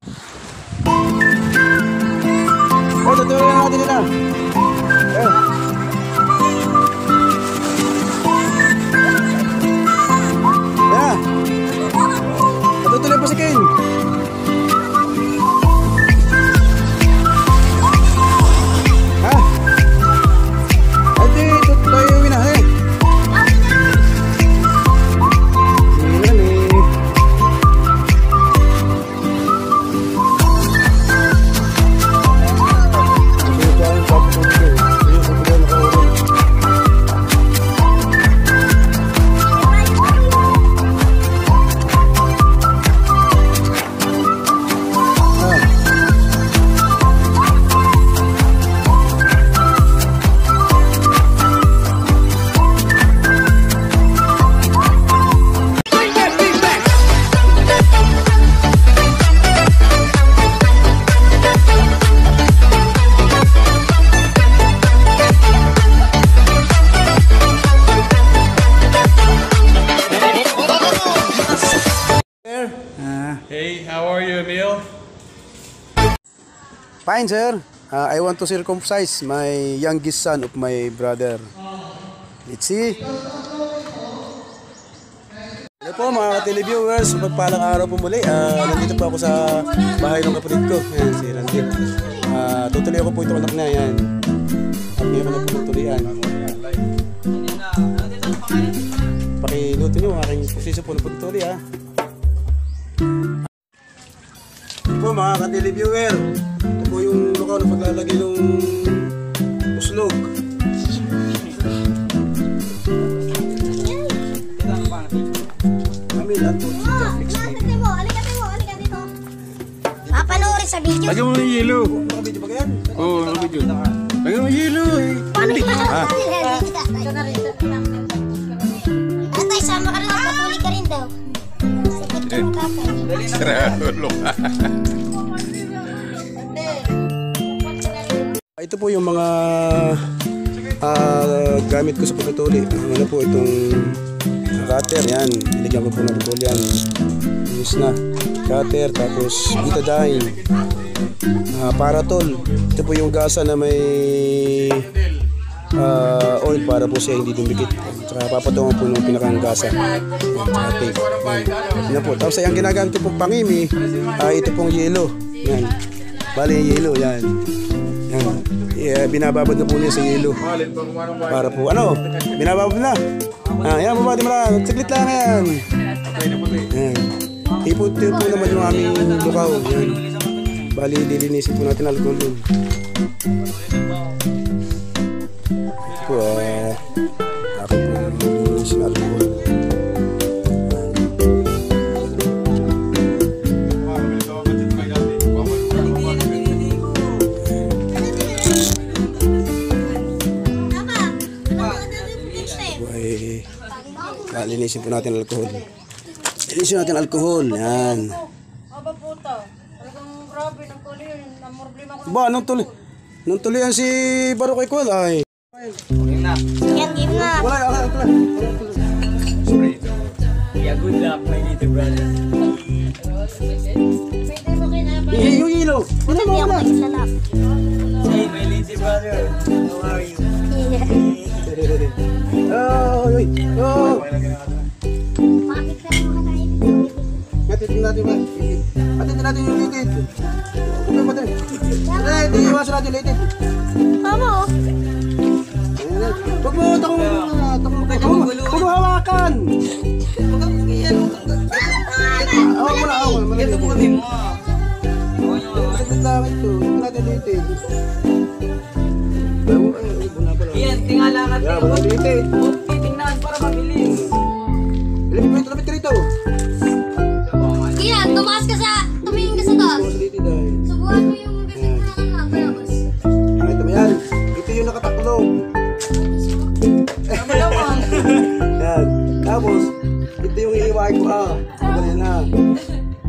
Oh, tutuloy natin nila. Yeah. Tutuloy po si Ken. Ha? Ate, tutuloy yung wina. Eh. Hey, how are you, Emil? Fine, sir. I want to circumcise my youngest son of my brother. Let's see. Hello po mga televiewers, magpalang araw po muli. Nandito po ako sa bahay ng kapatid ko. Yan, si Randy. Tutuloy ako po itong anak na yan. At ngayon ko na po tutuloyan. Pakiluto nyo, aking posisyon po na po tutuloy ha. Ito po mga ka-televiewer, ito po yung lukaw na paglalagay ng uslog. Kami lahat po dito. Alikate mo. Papanoorin sa video. Lagyan mo ng yelo. Nakabidyo ba yan? Oo, nakabidyo. Lagyan mo ng yelo eh. Paano ka? Atay, sama ka rin. Patuloy ka rin daw. Sakit ka ng tatay. Saralo. Ito po yung mga gamit ko sa pagtutuli. Ano po itong cutter, yan. Iligyan ko po ng rubol yan. Use na. Cutter, tapos betadine. Paratol. Ito po yung gasa na may oil para po siya hindi dumikit. Tsaka papatungan po ng pinakang gasa. Tape. Yan po. Tapos ang ginagamit ko pong pangimi, ito pong yelo. Yan. Bali yung yelo, yan. Yan. Binababad na po niya sa yelo. Para po, ano? Binababad na. Yan, babadi mo lang. Saglit lang yan. Yan. Iputi po naman yung aming lukaw. Yan. Bali, lilinisin po natin alcohol dun. Ito po, ako po lilinisin alcohol. Linisin po natin alcohol. Linisin natin alcohol. Yan. Aba puta. Talagang grabe ng tuloy yun. Ang problema ko. Ba, nung tuloy si Baroque ko ay. Yan, game na. Wala. Yeah, good luck, my little brother. Yung ilaw. Hindi ako naglalap. Hey, my little brother. How are you? Bakit ka naman kayo? Atitin natin ba? Atitin natin yung litid. Kumay mo din. Hindi, iwasan natin litid. Tama oh. Huwag mo hawakan. Awak mo na. Ito po kami mo. Saglit lang ito. Ito natin litid. Yan, tingala natin. Yan, wala litid. Titingnan para mabilis. Lapit ka rito. Kaya, tumingin ka sa taas. Litid ay. Subuhan mo yung bibig na kanabas. Ito ba yan? Ito yung nakataklog. Yan. Tapos, ito yung iiwain ko Ganyan na.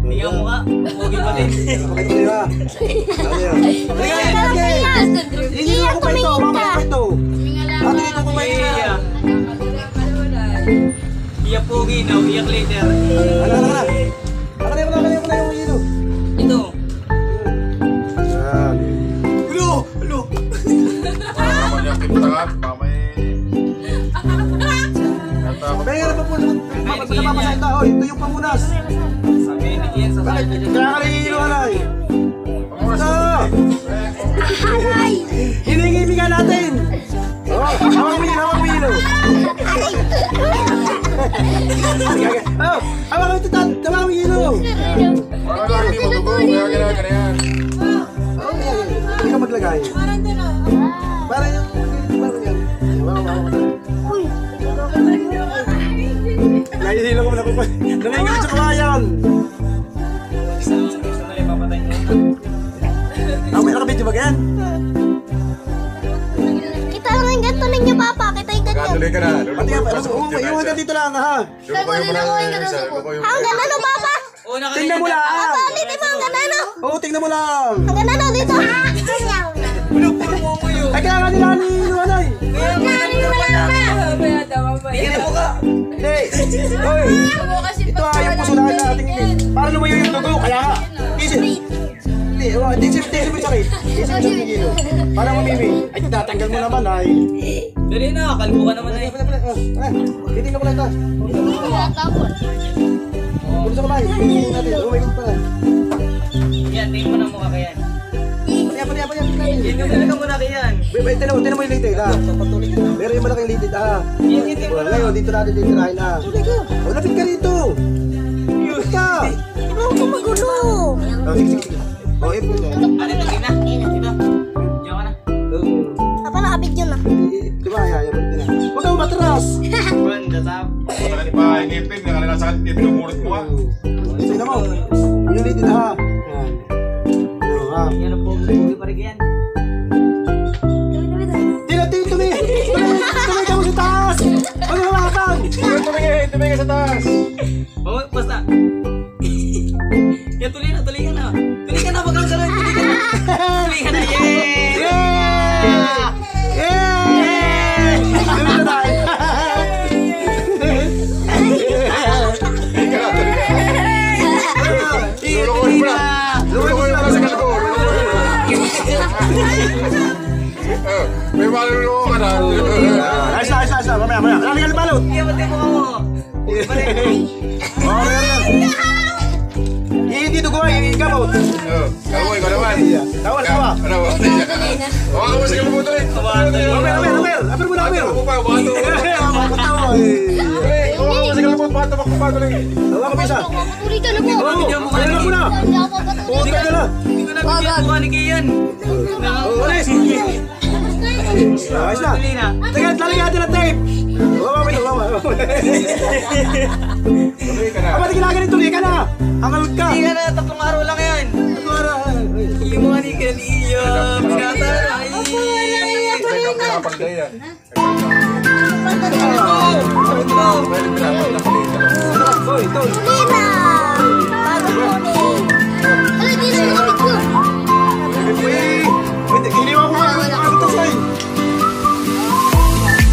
Tingnan mo ka. Pogi pa din. Pakita mo nila. Iya, tumingin ka. Ate, ito kumain na. Iya. Iyak pogi now, iyak later. Ano na yung hilo? Ito. ito yung pamunas. Sabi ni Ian sa Bakit? side Kaya ka nahihilo alay. Hiningi-hinga natin. Oh, hawak mo yelo. Oh, hawak mo ito, hawak mo yelo. Hindi ka maglagay. Para yung... Nahihilo ko na po pa. Nangingal sa kawayan. Gusto na ipapatay niya. May nakabidyo ba yan? Kita lang yung ganito ninyo, Papa. Kita yung ganyan. Tuloy ka na. Pati yung hanggang dito lang ha. Hanggang ano, Papa? Una ka Tingnan mo lang. Dito mo, hanggang ano? Oo, tingnan mo lang. Hanggang ano, dito? Ay, kaya nga nila ni Luanay. Tingnan mo ka. Hindi. Oy, ito yung puso na ating hindi. Para lumayo yung dugo, kaya nga. Isip. Hindi, isip mo sakit. Isip yung gilo. Para mamimi. Ay, tatanggal mo naman ay. Dali na, kalbo ka naman na eh. Titingnan ko lang ito. Pulo sa kamay. Titingnan natin. Oh, may pa. Yan, tingin mo na mukha ka yan. Pati. Yan yung talaga muna ka yan. Tinan mo yung litid ha. Pero yung malaking litid ha. Yan, Ngayon, dito natin titirahin ha. Oh, lapit ka rito. Lapit ka. Huwag ko magulo. Oh, sige. Oh, ipon na. Ano ito, tingnan? Dito. Diyan ka na. Papa, nakabidyo na. Diba, ayaw na. Huwag kang matras. Banda, tap. Baka di pa ngipin, nakalala sa akin, pinumurot mo ha. Sige mo. Yung litid ha. Yan ang pogi pa rin yan. Tuloy ka mo sa taas. Huwag kang hawakan. Tumingin sa taas. Oh, basta. Yan, tuloy ka na. Tuloy ka na, magkakaroon. Tuloy ka na, yay! Tuloy na tayo. Lulukoy mo na. Lulukoy mo na sa kalbo. May maluluko ka na. Ayos na. Mamaya. Lalagyan ng balot. Yan, pati mo ako. Dito ko ay gamot. Kalbo, ikaw naman. Tawal. Ano ba? Hawakan mo sa kalbo tuloy. Amer. Aper mo na, Amer. Ako pa, bato. Hawakan mo sa kalbo, bato pa tuloy. Hawakan mo isa. Matuloy ka na po. Hawakan mo na. Hindi ako matuloy. Puti ka na. Hindi ko na bigyan mukha ni Kian. Alis. Ayos na. Tuloy na. Teka, lalagyan natin ng tape. Wawa. Tuloy ka na. Aba, tigil tuloy ka na. Hangalod ka. Hindi ka na, 3 araw lang yan. Yung mga ni Kaniya, pinataray. Kapagday yan. Hoy, tol. Lina! Bago kunin. Ano, di na nakabit ko. Iniwan ko ang ito sa'yo.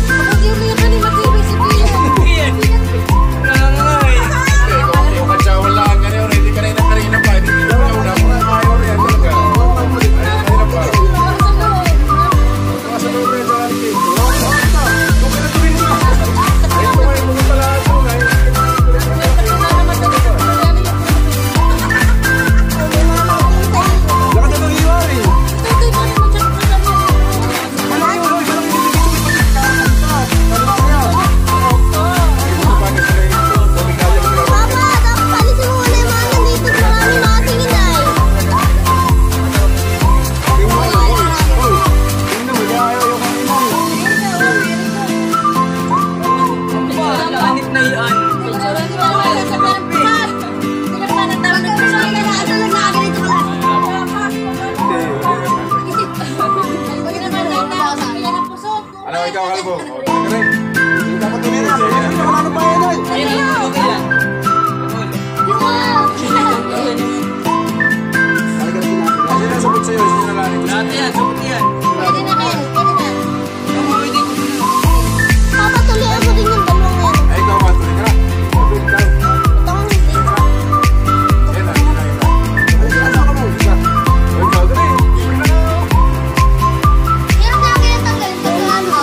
Kapag yun yung kanina TV si Kuya. Kian. Nangangay. Yung katsawan lang, ganyan. Hindi ka na kanina pa. Hindi ka na una. Ayaw rin yan talaga. Kanina pa. Sa loob rin sa akin. Kung pinatuloy mo na. Ayun mo ngayon mo pala ito. Lakad na bang iwari? Papa, dapat palisin mo muna yung mga nandito. Marami nakatingin ay. Nakanip na yan. Ano, ikaw kalbo? Tuloy ka rin. Dapat tuloy na. Wala nang bayan ay. Ayun, ano ka yan? Hindi na sabot sa'yo. Hindi na lang. Lahat yan, sabot yan. Pwede na kayo, pwede na. Pwede ko muna. Papa, tuloy mo din yung dalawang yan. Ay, ikaw ba? Tuloy ka na. Tuloy ka. Ito ang hindi. Yan na. Ano ka mo? Ikaw, tuloy. Yan na kaya tanggalin. Tanggalan mo.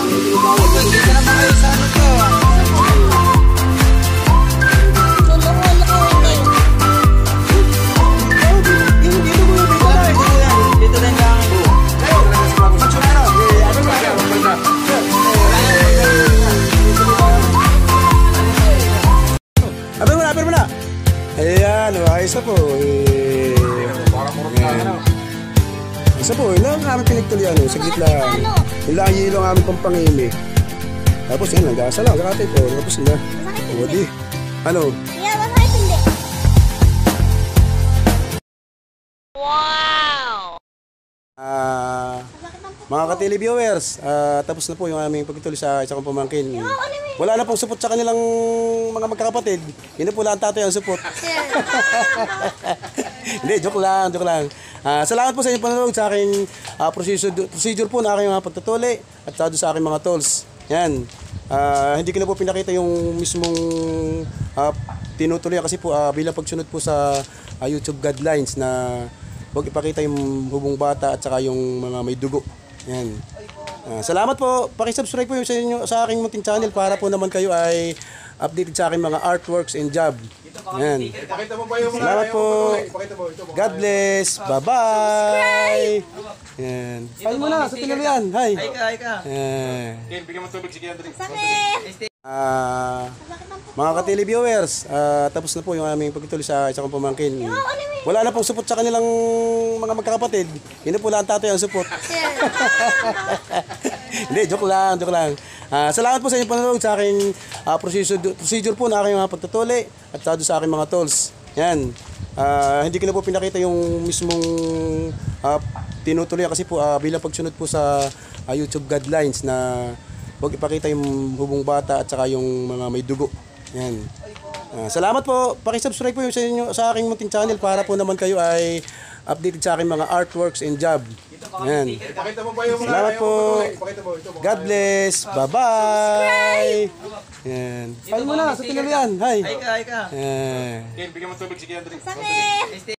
Hindi ka naman kayo sa ano to. Tulungan Isa po, yun lang ang aming pinagtuloyan. Saglit lang. Yun lang yelo ang aming pampangimi. Tapos yun, nag-asa lang. Sa atin po. Tapos na. O di. Ano? Yeah, masakit hindi. Mga ka-tele viewers, tapos na po yung aming pagtuloy sa isa kong pamangkin. Wala na pong support sa kanilang mga magkakapatid. Yun na po lang tatay ang support. Hindi, joke lang, joke lang. Salamat po sa inyong panonood sa aking procedure po na aking mga pagtutuli at sa aking mga tools. Yan. Hindi ko na po pinakita yung mismong tinutuloy kasi po bilang pagsunod po sa YouTube guidelines na huwag ipakita yung hubong bata at saka yung mga may dugo. Yan. Salamat po. Paki-subscribe po yung sa aking munting channel para po naman kayo ay updated sa aking mga artworks and job. Yan. Pakita mo ba yung mga Salamat po. Pakita mo ito. God bless. Bye-bye. Yan. Paano mo na sa tinalian. Hi. Ay ka. Ken, bigyan mo tubig si Kendrick. Mga ka-tele viewers, tapos na po yung aming pagtuloy sa isa kong pamangkin. Wala na pong support sa kanilang mga magkakapatid. Yun na po lang tatay ang support. Hindi, joke lang, joke lang. Salamat po sa inyong panonood sa aking procedure po na aking mga pagtutuli at sa aking mga tools. Yan. Hindi ko na po pinakita yung mismong tinutuloy kasi po bilang pagsunod po sa YouTube guidelines na huwag ipakita yung hubong bata at saka yung mga may dugo. Yan. Salamat po. Paki-subscribe po yung sa aking munting channel para po naman kayo ay updated sa aking mga artworks and job. Yan. Pakita mo ba yung mga Salamat po. Pakita mo ito. God bless. Bye-bye. Yan. Paano mo na sa tinalian. Hi. Ay ka. Yan. Ken, bigyan mo tubig si Kendrick. Sakit!